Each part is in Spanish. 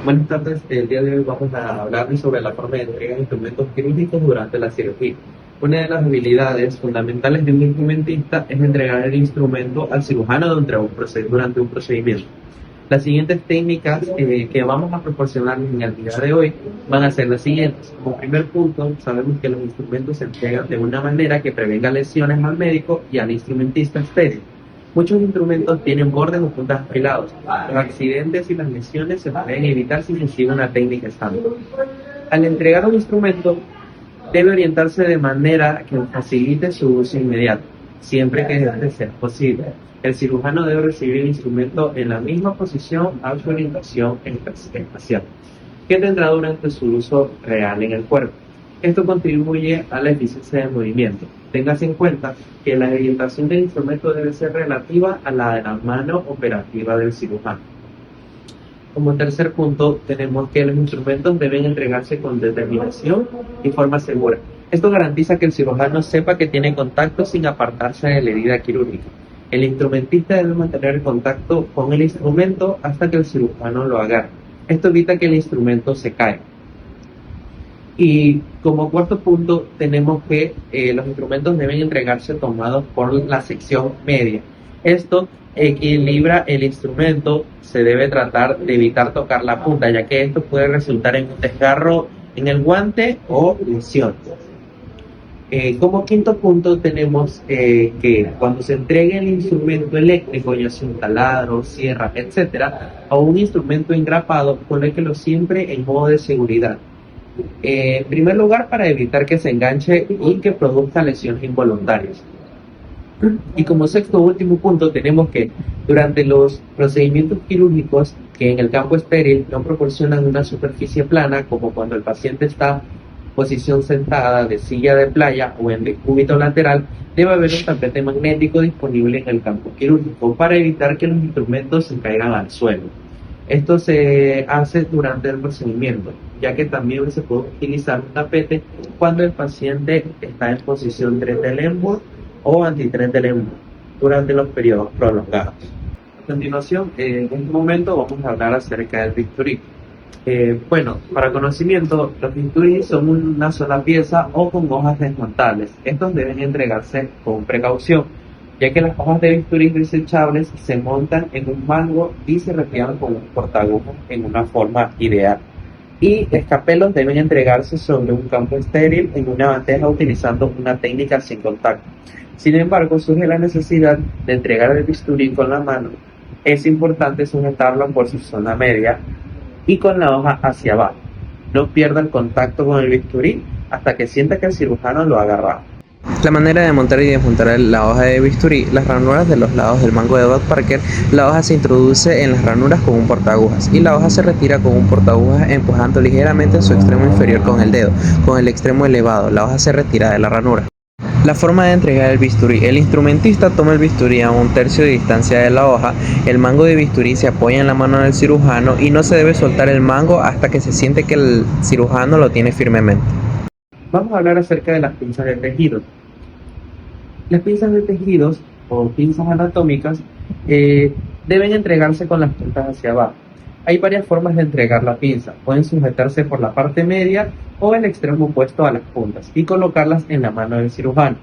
Buenas tardes, el día de hoy vamos a hablar sobre la forma de entrega de instrumentos quirúrgicos durante la cirugía. Una de las habilidades fundamentales de un instrumentista es entregar el instrumento al cirujano durante un procedimiento. Las siguientes técnicas que vamos a proporcionar en el día de hoy van a ser las siguientes. Como primer punto, sabemos que los instrumentos se entregan de una manera que prevenga lesiones al médico y al instrumentista estéril. Muchos instrumentos tienen bordes o puntas afilados. Los accidentes y las lesiones se pueden evitar si se sigue una técnica estándar. Al entregar un instrumento, debe orientarse de manera que facilite su uso inmediato, siempre que este sea posible. El cirujano debe recibir el instrumento en la misma posición a su orientación espacial que tendrá durante su uso real en el cuerpo. Esto contribuye a la eficiencia del movimiento. Téngase en cuenta que la orientación del instrumento debe ser relativa a la de la mano operativa del cirujano. Como tercer punto, tenemos que los instrumentos deben entregarse con determinación y forma segura. Esto garantiza que el cirujano sepa que tiene contacto sin apartarse de la herida quirúrgica. El instrumentista debe mantener el contacto con el instrumento hasta que el cirujano lo agarre. Esto evita que el instrumento se caiga. Y como cuarto punto, tenemos que los instrumentos deben entregarse tomados por la sección media. Esto equilibra el instrumento, se debe tratar de evitar tocar la punta, ya que esto puede resultar en un desgarro en el guante o lesión. Como quinto punto tenemos que cuando se entregue el instrumento eléctrico, ya sea un taladro, sierra, etcétera, o un instrumento engrapado, colóquelo siempre en modo de seguridad. En primer lugar, para evitar que se enganche y que produzca lesiones involuntarias. Y como sexto último punto, tenemos que durante los procedimientos quirúrgicos que en el campo estéril no proporcionan una superficie plana, como cuando el paciente está en posición sentada de silla de playa o en decúbito lateral, debe haber un tapete magnético disponible en el campo quirúrgico para evitar que los instrumentos se caigan al suelo. Esto se hace durante el procedimiento, ya que también se puede utilizar un tapete cuando el paciente está en posición Trendelenburg o anti-Trendelenburg durante los periodos prolongados. A continuación, en este momento vamos a hablar acerca del bisturí. Para conocimiento, los bisturís son una sola pieza o con hojas desmontables. Estos deben entregarse con precaución, ya que las hojas de bisturí desechables se montan en un mango y se repliegan con un portagujas en una forma ideal. Y escapelos deben entregarse sobre un campo estéril en una bandeja utilizando una técnica sin contacto. Sin embargo, surge la necesidad de entregar el bisturí con la mano. Es importante sujetarlo por su zona media y con la hoja hacia abajo. No pierda el contacto con el bisturí hasta que sienta que el cirujano lo ha agarrado. La manera de montar y desmontar la hoja de bisturí: las ranuras de los lados del mango de Dot Parker. La hoja se introduce en las ranuras con un portaagujas y la hoja se retira con un portaagujas empujando ligeramente en su extremo inferior con el dedo. Con el extremo elevado, la hoja se retira de la ranura. La forma de entregar el bisturí: el instrumentista toma el bisturí a 1/3 de distancia de la hoja. El mango de bisturí se apoya en la mano del cirujano y no se debe soltar el mango hasta que se siente que el cirujano lo tiene firmemente. Vamos a hablar acerca de las pinzas de tejidos. Las pinzas de tejidos o pinzas anatómicas deben entregarse con las puntas hacia abajo. Hay varias formas de entregar la pinza. Pueden sujetarse por la parte media o el extremo opuesto a las puntas y colocarlas en la mano del cirujano.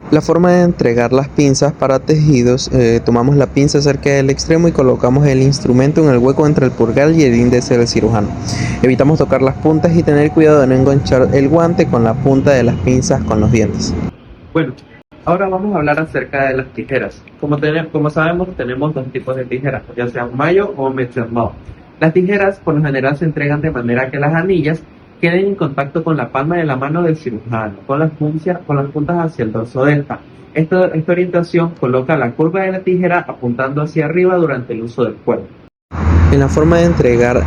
La forma de entregar las pinzas para tejidos: tomamos la pinza cerca del extremo y colocamos el instrumento en el hueco entre el pulgar y el índice del cirujano. Evitamos tocar las puntas y tener cuidado de no enganchar el guante con la punta de las pinzas con los dientes. Bueno, ahora vamos a hablar acerca de las tijeras. Como sabemos, tenemos dos tipos de tijeras, ya sean mayo o metronome. Las tijeras por lo general se entregan de manera que las anillas queden en contacto con la palma de la mano del cirujano, con las puntas hacia el dorso delta. Esta orientación coloca la curva de la tijera apuntando hacia arriba durante el uso del cuerpo. En la forma de entregar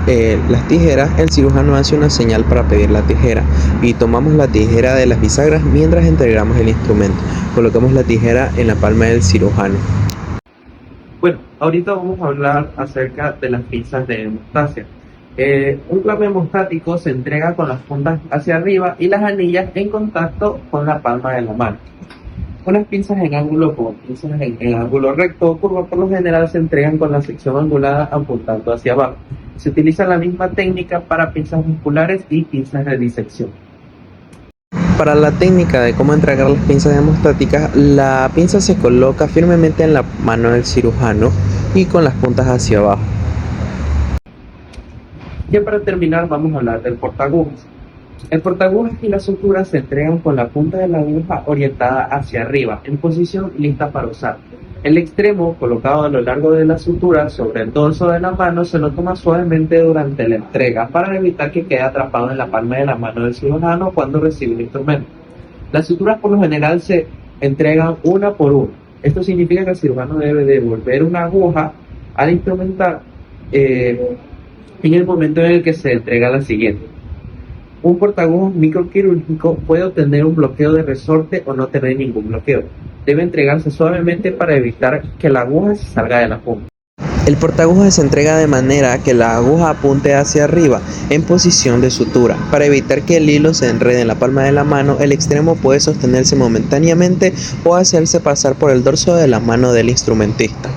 las tijeras, el cirujano hace una señal para pedir la tijera y tomamos la tijera de las bisagras mientras entregamos el instrumento. Colocamos la tijera en la palma del cirujano. Bueno, ahorita vamos a hablar acerca de las pinzas de hemostasia. Un clavo hemostático se entrega con las puntas hacia arriba y las anillas en contacto con la palma de la mano. Unas pinzas en ángulo como pinzas en ángulo recto o curva por lo general se entregan con la sección angulada apuntando hacia abajo. Se utiliza la misma técnica para pinzas musculares y pinzas de disección. Para la técnica de cómo entregar las pinzas hemostáticas, la pinza se coloca firmemente en la mano del cirujano y con las puntas hacia abajo. Y para terminar vamos a hablar del portaagujas. El portaagujas y la sutura se entregan con la punta de la aguja orientada hacia arriba, en posición lista para usar. El extremo, colocado a lo largo de la sutura sobre el dorso de la mano, se lo toma suavemente durante la entrega para evitar que quede atrapado en la palma de la mano del cirujano cuando recibe el instrumento. Las suturas por lo general se entregan una por una. Esto significa que el cirujano debe devolver una aguja al instrumentar en el momento en el que se entrega la siguiente. Un portaagujas microquirúrgico puede obtener un bloqueo de resorte o no tener ningún bloqueo. Debe entregarse suavemente para evitar que la aguja se salga de la punta. El portaagujas se entrega de manera que la aguja apunte hacia arriba en posición de sutura. Para evitar que el hilo se enrede en la palma de la mano, el extremo puede sostenerse momentáneamente o hacerse pasar por el dorso de la mano del instrumentista.